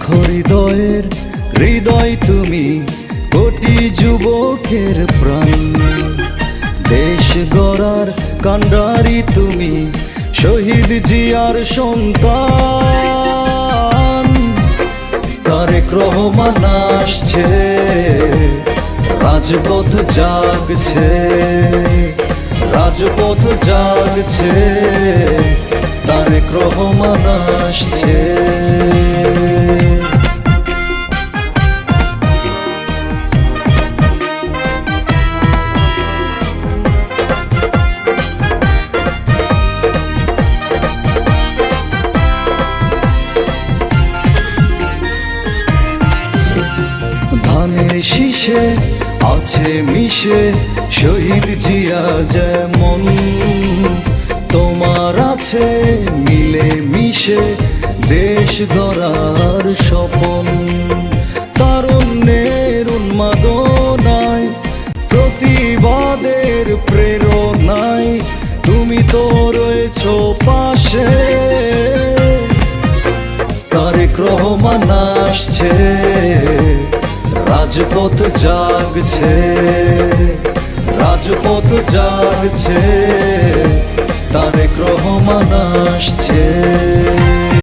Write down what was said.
হৃদয়ের হৃদয় তুমি, কোটি যুবকের প্রাণ। দেশ গড়ার কান্ডারি তুমি, শহীদ জিয়ার সন্তান। তারেক রহমান আসছে, রাজপথ জাগছে, রাজপথ জাগছে, তারেক রহমান আসছে। ধানের শীষে আছে মিশে শহীদ জিয়া যেমন, তোমার আছে মিলে মিশে দেশ গড়ার স্বপন। তারুণ্যের উন্মাদনায়, প্রতিবাদের প্রেরণায় তুমি তো রয়েছো পাশে। তারেক রহমান আসছে, রাজপথ জাগছে, রাজপথ জাগছে, তারেক রহমান আসছে।